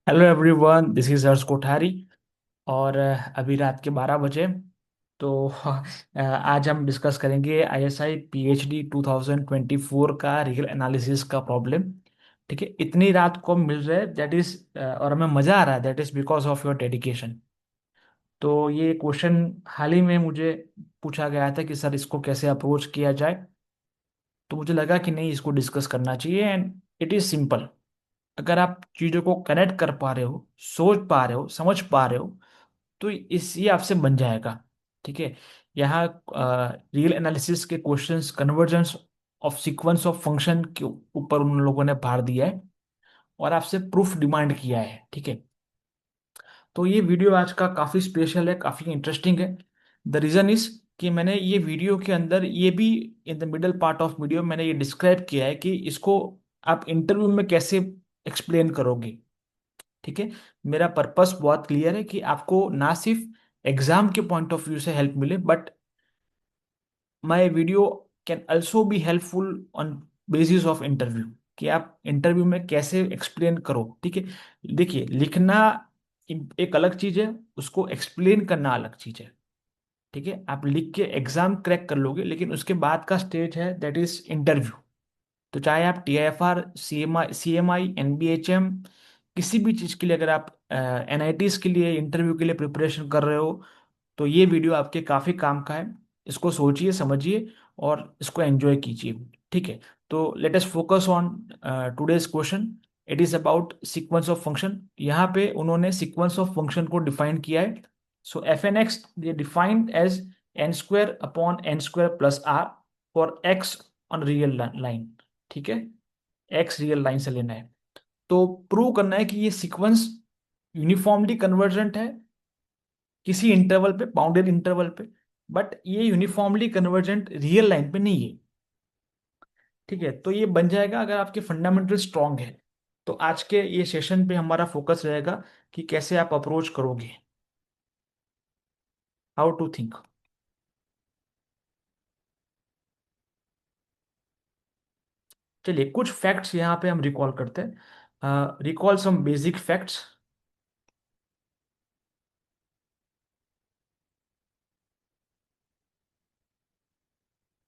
Hello everyone, this is Harsh Kothari. और अभी रात के 12 बजे। तो आज हम डिस्कस करेंगे आईएसआई पीएचडी 2024 का रियल एनालिसिस का प्रॉब्लम। ठीक है, इतनी रात को मिल रहा है दैट इज, और हमें मज़ा आ रहा है that is because of your dedication. तो ये क्वेश्चन हाल ही में मुझे पूछा गया था कि सर इसको कैसे अप्रोच किया जाए। तो मुझे लगा कि नहीं, इसको डिस्कस करना चाहिए एंड इट इज़ सिंपल। अगर आप चीज़ों को कनेक्ट कर पा रहे हो, सोच पा रहे हो, समझ पा रहे हो, तो इस ये आपसे बन जाएगा। ठीक है। यहाँ रियल एनालिसिस के questions convergence of sequence of function के ऊपर उन लोगों ने भार दिया है और आपसे प्रूफ डिमांड किया है। ठीक है। तो ये वीडियो आज का काफ़ी स्पेशल है, काफ़ी इंटरेस्टिंग है। द रीज़न इज कि मैंने ये वीडियो के अंदर ये भी, in the middle part of video मैंने ये डिस्क्राइब किया है कि इसको आप इंटरव्यू में कैसे एक्सप्लेन करोगे। ठीक है। मेरा पर्पस बहुत क्लियर है कि आपको ना सिर्फ एग्जाम के पॉइंट ऑफ व्यू से हेल्प मिले, but my video can also be helpful on basis of interview, कि आप इंटरव्यू में कैसे एक्सप्लेन करो। ठीक है। देखिए, लिखना एक अलग चीज है, उसको एक्सप्लेन करना अलग चीज है। ठीक है। आप लिख के एग्जाम क्रैक कर लोगे, लेकिन उसके बाद का स्टेज है दैट इज इंटरव्यू। तो चाहे आप TIFR, CMI, NBHM, किसी भी चीज़ के लिए, अगर आप NITs के लिए इंटरव्यू के लिए प्रिपरेशन कर रहे हो, तो ये वीडियो आपके काफ़ी काम का है। इसको सोचिए, समझिए और इसको एंजॉय कीजिए। ठीक है। तो let us focus on today's question. It is about sequence of function. यहाँ पे उन्होंने सीक्वेंस ऑफ फंक्शन को डिफाइन किया है। So FNX they defined as n² upon n² plus r for x on real line. ठीक है। X real line से लेना है। तो प्रूव करना है कि ये सीक्वेंस यूनिफॉर्मली कन्वर्जेंट है किसी इंटरवल पे, बाउंडेड इंटरवल पे, बट ये यूनिफॉर्मली कन्वर्जेंट रियल लाइन पे नहीं है। ठीक है। तो ये बन जाएगा अगर आपके फंडामेंटल स्ट्रांग है। तो आज के ये सेशन पे हमारा फोकस रहेगा कि कैसे आप अप्रोच करोगे, हाउ टू थिंक। चलिए, कुछ फैक्ट्स यहाँ पे हम रिकॉल करते हैं। Recall some basic facts.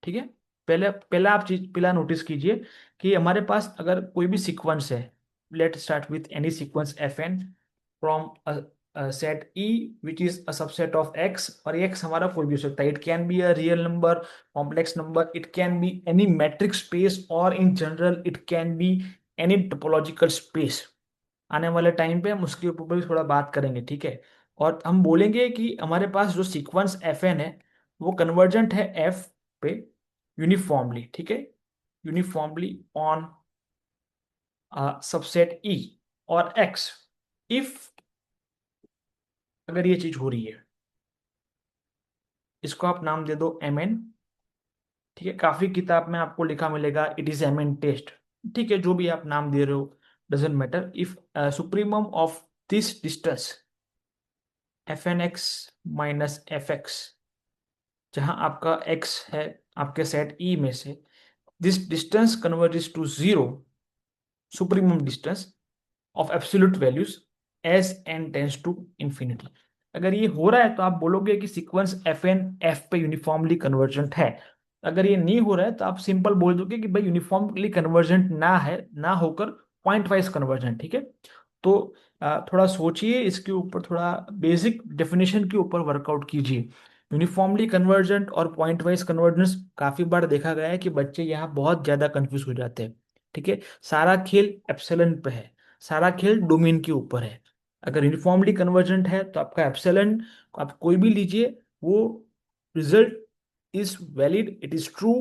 ठीक है। पहले पहला आप चीज पहला नोटिस कीजिए कि हमारे पास अगर कोई भी सीक्वेंस है, let start with any sequence FN from set E which is a subset of X, और X हमारा कोई भी हो सकता है। It can be a real number, complex number, it can be any metric space, और in general it can be any topological space. आने वाले टाइम पे हम उसके ऊपर भी थोड़ा बात करेंगे। ठीक है। और हम बोलेंगे कि हमारे पास जो सीक्वेंस FN है वो कन्वर्जेंट है F पे यूनिफॉर्मली। ठीक है। यूनिफॉर्मली ऑन सबसेट E और X, इफ अगर ये चीज हो रही है, इसको आप नाम दे दो MN। ठीक है। काफी किताब में आपको लिखा मिलेगा इट इज MN टेस्ट। ठीक है, जो भी आप नाम दे रहे हो, doesn't matter. If supremum of this distance FNX minus FX, जहां आपका X है आपके सेट E में से, this distance converges to zero, supremum distance of absolute values as n tends to infinity. अगर ये हो रहा है तो आप बोलोगे कि सीक्वेंस FN F पे यूनिफॉर्मली कन्वर्जेंट है। अगर ये नहीं हो रहा है तो आप सिंपल बोल दोगे कि भाई यूनिफॉर्मली कन्वर्जेंट ना है, ना होकर पॉइंट वाइज कन्वर्जेंट। ठीक है। तो थोड़ा सोचिए इसके ऊपर, थोड़ा बेसिक डेफिनेशन के ऊपर वर्कआउट कीजिए। यूनिफॉर्मली कन्वर्जेंट और पॉइंट वाइज कन्वर्जेंस काफी बार देखा गया है कि बच्चे यहाँ बहुत ज्यादा कंफ्यूज हो जाते हैं। ठीक है। सारा खेल एप्सिलॉन पे है, सारा खेल डोमेन के ऊपर है। अगर यूनिफॉर्मली कन्वर्जेंट है तो आपका एप्सिलॉन आप कोई भी लीजिए, वो result is valid, it is true,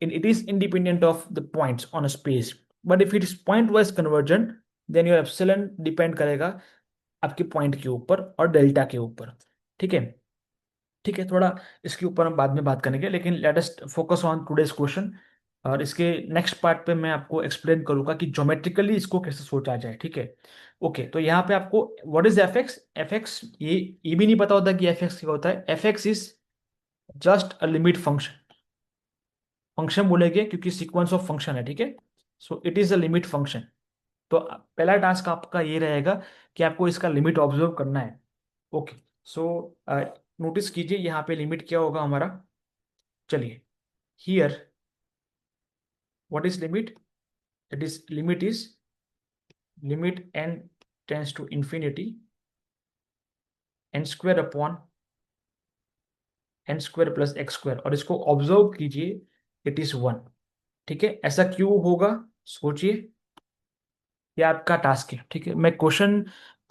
it is independent of the points on a space. But if it is point wise convergent, then your epsilon depend करेगा आपके पॉइंट के ऊपर और डेल्टा के ऊपर। ठीक है। ठीक है, थोड़ा इसके ऊपर हम बाद में बात करेंगे, लेकिन late us focus on today's question. और इसके नेक्स्ट पार्ट पे मैं आपको एक्सप्लेन करूंगा कि ज्योमेट्रिकली इसको कैसे सोचा जाए। ठीक है। ओके, तो यहाँ पे आपको व्हाट इज एफ एक्स, ये भी नहीं पता होता कि एफ एक्स क्या होता है। FX is just a limit function. Function बोलेंगे क्योंकि सीक्वेंस ऑफ फंक्शन है। ठीक है। So it is a limit function. तो पहला टास्क आपका ये रहेगा कि आपको इसका लिमिट ऑब्जर्व करना है। ओके, सो नोटिस कीजिए यहाँ पे लिमिट क्या होगा हमारा। चलिए, here what is limit, it is limit n tends to infinity n² plus x², और इसको ऑब्जर्व कीजिए, इट इज 1। ठीक है, ऐसा क्यों होगा, सोचिए। ये आपका टास्क है, ठीक है। मैं क्वेश्चन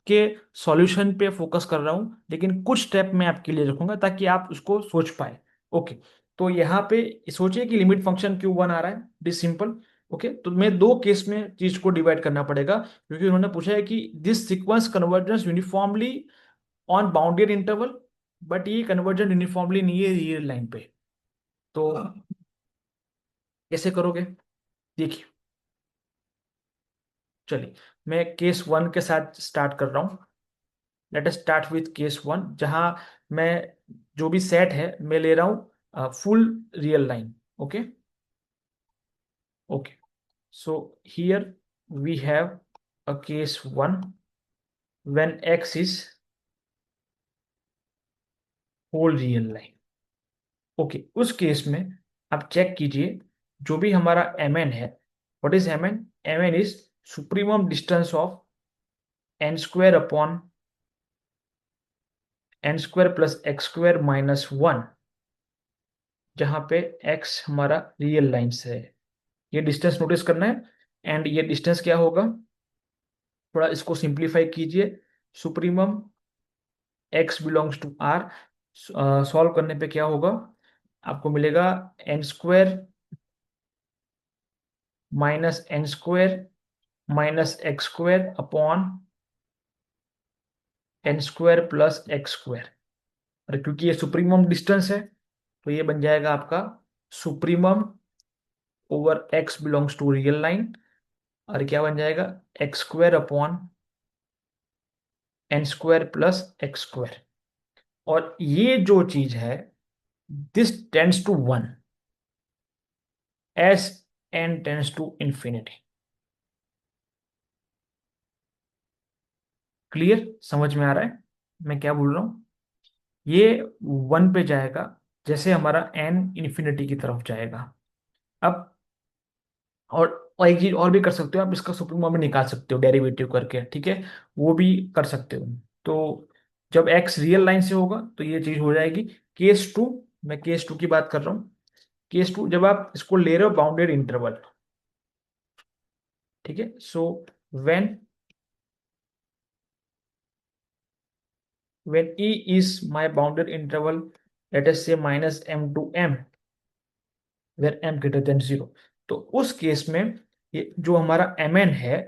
के सॉल्यूशन पे फोकस कर रहा हूँ, लेकिन कुछ स्टेप मैं आपके लिए रखूंगा ताकि आप उसको सोच पाए। ओके, तो यहाँ पे सोचिए कि लिमिट फंक्शन क्यों 1 आ रहा है, इट इज सिंपल। ओके, तो मैं दो केस में चीज को डिवाइड करना पड़ेगा, क्योंकि उन्होंने पूछा है कि this sequence convergence uniformly on bounded interval, but ये कन्वर्जन यूनिफॉर्मली नहीं है रियल लाइन पे। तो कैसे करोगे, देखिए। चलिए, मैं केस 1 के साथ स्टार्ट कर रहा हूँ। Let us start with case 1, जहां मैं जो भी सेट है मैं ले रहा हूँ full real line. Okay, okay, so here we have a case 1 when x is whole real line. Okay, उस केस में आप चेक कीजिए, जो भी हमारा mn है, what is mn, mn is supremum distance of n² upon n² plus x² minus 1, जहां पे x हमारा रियल लाइन से है। ये डिस्टेंस नोटिस करना है, एंड ये डिस्टेंस क्या होगा, थोड़ा इसको सिंप्लीफाई कीजिए। Supremum x belongs to r, solve करने पे क्या होगा, आपको मिलेगा n² minus n² minus x² upon n² plus x²। और क्योंकि ये सुप्रीमम डिस्टेंस है, तो ये बन जाएगा आपका supremum over x belongs to real line, और क्या बन जाएगा, x² upon n² plus x²। और ये जो चीज है, this tends to 1 as n tends to infinity. Clear, समझ में आ रहा है मैं क्या बोल रहा हूं। ये 1 पे जाएगा जैसे हमारा n इंफिनिटी की तरफ जाएगा। अब और एक चीज और भी कर सकते हो आप, इसका सुप्रीमम भी निकाल सकते हो डेरिवेटिव करके, ठीक है, वो भी कर सकते हो। तो जब x रियल लाइन से होगा तो ये चीज हो जाएगी। केस 2, मैं केस 2 की बात कर रहा हूँ। केस 2, जब आप इसको ले रहे हो बाउंडेड इंटरवल, ठीक है, so when e is my bounded interval, let us say minus m to m, where m greater than 0, तो उस केस में ये जो हमारा mn है,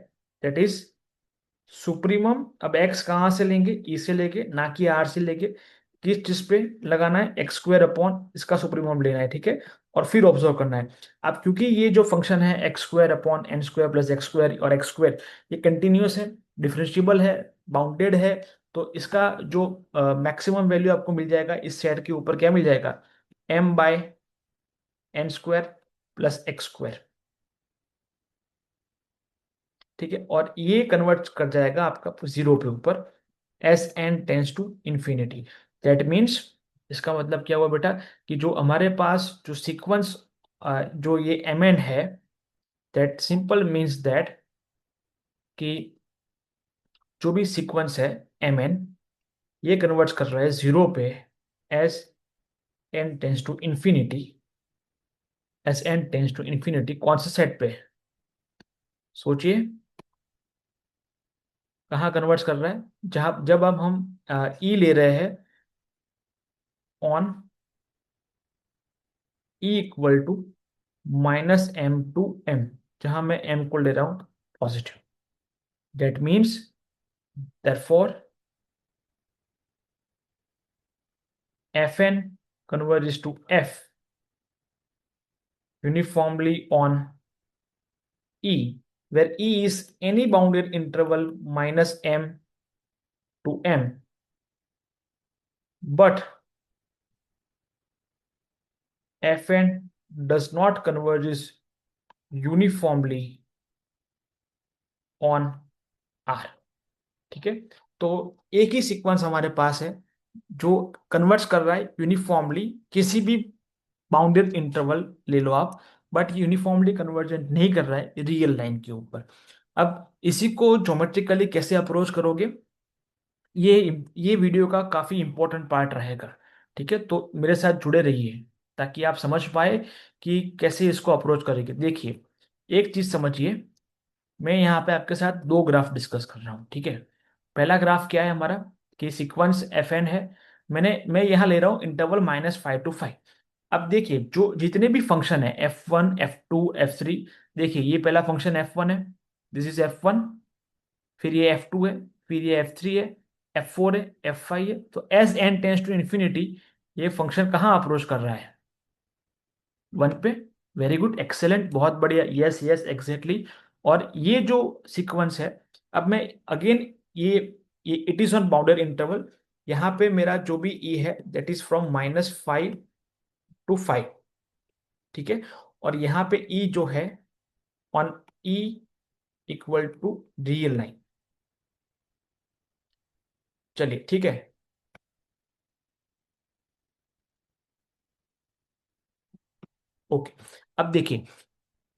दैट इज सुप्रीमम। अब x कहाँ से लेंगे, e से लेंगे, ना कि r से लेंगे। किस चीज पे लगाना है, x² अपॉन इसका सुप्रीमम लेना है, ठीक है, और फिर ऑब्जर्व करना है। अब क्योंकि ये जो फंक्शन है x² upon n² plus x² और x², ये कंटिन्यूअस है, डिफरेंशिएबल है, बाउंडेड है, तो इसका जो मैक्सिमम वैल्यू आपको मिल जाएगा इस सेट के ऊपर, क्या मिल जाएगा, m/n² प्लस x²। ठीक है, और ये कन्वर्ट कर जाएगा आपका 0 के ऊपर as n tends to infinity. That means, इसका मतलब क्या हुआ बेटा, कि जो हमारे पास जो सीक्वेंस, जो ये एम एन है, दैट सिंपल मीन्स दैट कि जो भी सीक्वेंस है एम एन, ये कन्वर्ट कर रहा है 0 पे as n tends to infinity, as n tends to infinity कौन से सेट पे, सोचिए कहाँ कन्वर्ट कर रहा है, जहां जब अब हम ई ले रहे हैं on E equal to -m to m, जहां मैं m को ले रहा हूं positive. That means therefore fn converges to f uniformly on e, where e is any bounded interval minus m to m, but fn does not converges uniformly on R. ठीक है, तो एक ही सीक्वेंस हमारे पास है जो कन्वर्ट्स कर रहा है यूनिफॉर्मली किसी भी बाउंडेड इंटरवल ले लो आप, बट यूनिफॉर्मली कन्वर्जेंट नहीं कर रहा है रियल लाइन के ऊपर। अब इसी को ज्योमेट्रिकली कैसे अप्रोच करोगे, ये ये वीडियो का काफी इंपॉर्टेंट पार्ट रहेगा। ठीक है, तो मेरे साथ जुड़े रहिए ताकि आप समझ पाए कि कैसे इसको अप्रोच करेंगे। देखिए, एक चीज समझिए, मैं यहाँ पे आपके साथ दो ग्राफ डिस्कस कर रहा हूँ। ठीक है, पहला ग्राफ क्या है हमारा, कि सीक्वेंस एफ एन है। मैं यहाँ ले रहा हूँ इंटरवल -5 to 5। अब देखिए, जो जितने भी फंक्शन है F1 F2 F3, देखिए ये पहला फंक्शन F1 है, दिस इज F1, फिर ये F2 है, फिर ये F3 है, F4 है, F5 है। तो as n tends to infinity ये फंक्शन कहाँ अप्रोच कर रहा है, 1 पे। वेरी गुड, एक्सेलेंट, बहुत बढ़िया, यस यस एग्जैक्टली। और ये जो सीक्वेंस है, अब मैं अगेन, ये it is on bounded interval. यहाँ पे मेरा जो भी ई है दैट इज फ्रॉम -5 to 5। ठीक है, और यहाँ पे ई जो है on E equal to real line. चलिए ठीक है। ओके, अब देखिए,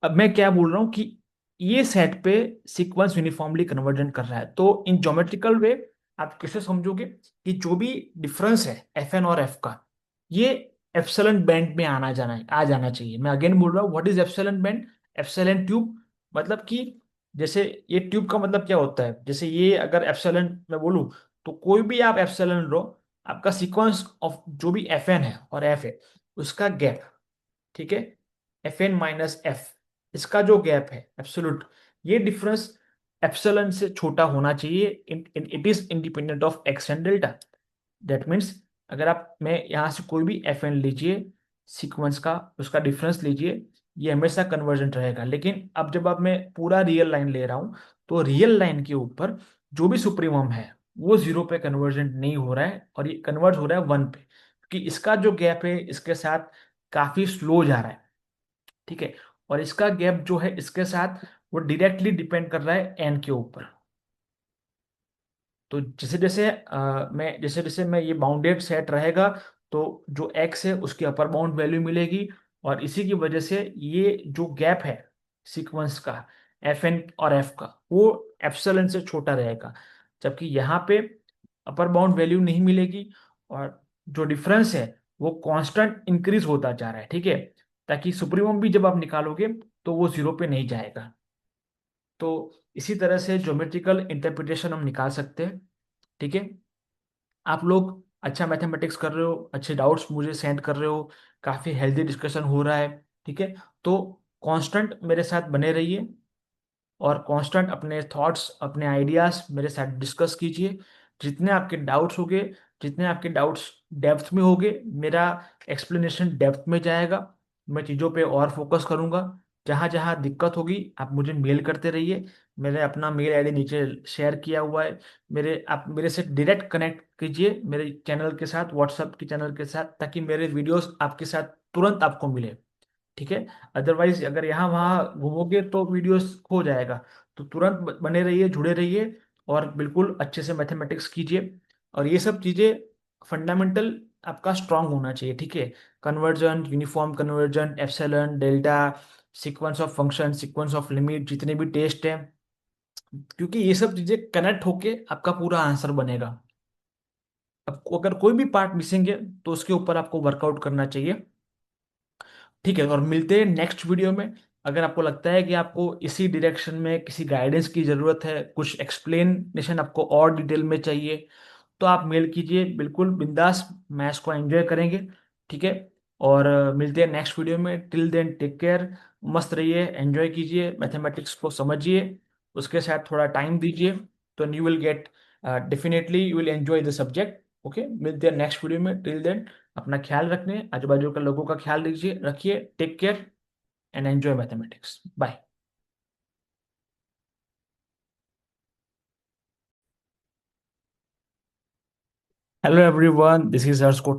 अब मैं क्या बोल रहा हूं कि ये सेट पे सीक्वेंस यूनिफॉर्मली कन्वर्जेंट कर रहा है, तो इन ज्योमेट्रिकल वे आप कैसे समझोगे कि जो भी डिफरेंस है एफ एन और एफ का, ये एप्सिलॉन बैंड में आ जाना चाहिए। मैं अगेन बोल रहा हूँ, what is epsilon band, epsilon tube, मतलब कि जैसे ये ट्यूब का मतलब क्या होता है, जैसे ये अगर एप्सिलॉन मैं बोलूँ, तो कोई भी आप एप्सिलॉन लो, आपका सीक्वेंस ऑफ जो भी एफ एन है और एफ है उसका गैप, ठीक है, एफ एन माइनस एफ, इसका जो गैप है एब्सोल्यूट, ये डिफरेंस एप्सिलॉन से छोटा होना चाहिए। It is independent of x and delta. That means, अगर आप मैं यहाँ से कोई भी एफ एन लीजिए सीक्वेंस का, उसका डिफरेंस लीजिए, ये हमेशा कन्वर्जेंट रहेगा। लेकिन अब जब आप मैं पूरा रियल लाइन ले रहा हूँ, तो रियल लाइन के ऊपर जो भी सुप्रीमम है वो जीरो पे कन्वर्जेंट नहीं हो रहा है, और ये कन्वर्ट हो रहा है 1 पे, क्योंकि इसका जो गैप है इसके साथ काफी स्लो जा रहा है। ठीक है, और इसका गैप जो है इसके साथ वो डायरेक्टली डिपेंड कर रहा है एन के ऊपर। तो जैसे जैसे मैं ये बाउंडेड सेट रहेगा, तो जो एक्स है उसकी अपर बाउंड वैल्यू मिलेगी, और इसी की वजह से ये जो गैप है सीक्वेंस का एफ एन और एफ का, वो एप्सिलॉन से छोटा रहेगा। जबकि यहाँ पे अपर बाउंड वैल्यू नहीं मिलेगी, और जो डिफरेंस है वो कांस्टेंट इंक्रीज होता जा रहा है। ठीक है, ताकि सुप्रीमम भी जब आप निकालोगे तो वो जीरो पे नहीं जाएगा। तो इसी तरह से ज्योमेट्रिकल इंटरप्रिटेशन हम निकाल सकते हैं। ठीक है, आप लोग अच्छा मैथमेटिक्स कर रहे हो, अच्छे डाउट्स मुझे सेंड कर रहे हो, काफ़ी हेल्दी डिस्कशन हो रहा है। ठीक है, तो कांस्टेंट मेरे साथ बने रहिए, और कांस्टेंट अपने थॉट्स अपने आइडियाज मेरे साथ डिस्कस कीजिए। जितने आपके डाउट्स होंगे, जितने आपके डाउट्स डेप्थ में होंगे, मेरा एक्सप्लेनेशन डेप्थ में जाएगा। मैं चीज़ों पे और फोकस करूंगा। जहाँ जहाँ दिक्कत होगी आप मुझे मेल करते रहिए। मैंने अपना मेल आईडी नीचे शेयर किया हुआ है। आप मेरे से डायरेक्ट कनेक्ट कीजिए मेरे चैनल के साथ, व्हाट्सएप के चैनल के साथ, ताकि मेरे वीडियोस आपके साथ तुरंत आपको मिले। ठीक है, अदरवाइज अगर यहाँ वहाँ घूमोगे तो वीडियोस खो जाएगा। तो तुरंत बने रहिए, जुड़े रहिए, और बिल्कुल अच्छे से मैथमेटिक्स कीजिए। और ये सब चीज़ें फंडामेंटल आपका स्ट्रांग होना चाहिए। ठीक है, conversion, uniform conversion, epsilon, delta, sequence of function, sequence of limit, जितने भी टेस्ट हैं, क्योंकि ये सब चीज़ें कनेक्ट होके आपका पूरा आंसर बनेगा। आपको अगर कोई भी पार्ट मिसिंग है तो उसके ऊपर आपको वर्कआउट करना चाहिए। ठीक है, और मिलते हैं नेक्स्ट वीडियो में। अगर आपको लगता है कि आपको इसी डायरेक्शन में किसी गाइडेंस की ज़रूरत है, कुछ एक्सप्लेनेशन आपको और डिटेल में चाहिए, तो आप मेल कीजिए, बिल्कुल बिंदास, मैं इसको एंजॉय करेंगे। ठीक है, और मिलते हैं नेक्स्ट वीडियो में। टिल देन टेक केयर, मस्त रहिए, एंजॉय कीजिए, मैथमेटिक्स को समझिए, उसके साथ थोड़ा टाइम दीजिए, तो you will get, definitely you will enjoy the subject. Okay, मिलते हैं नेक्स्ट वीडियो में। टिल देन अपना ख्याल रखने, आजू बाजू के लोगों का ख्याल रखिए, take care and enjoy mathematics. Bye. Hello everyone, this is Harsh Kothari.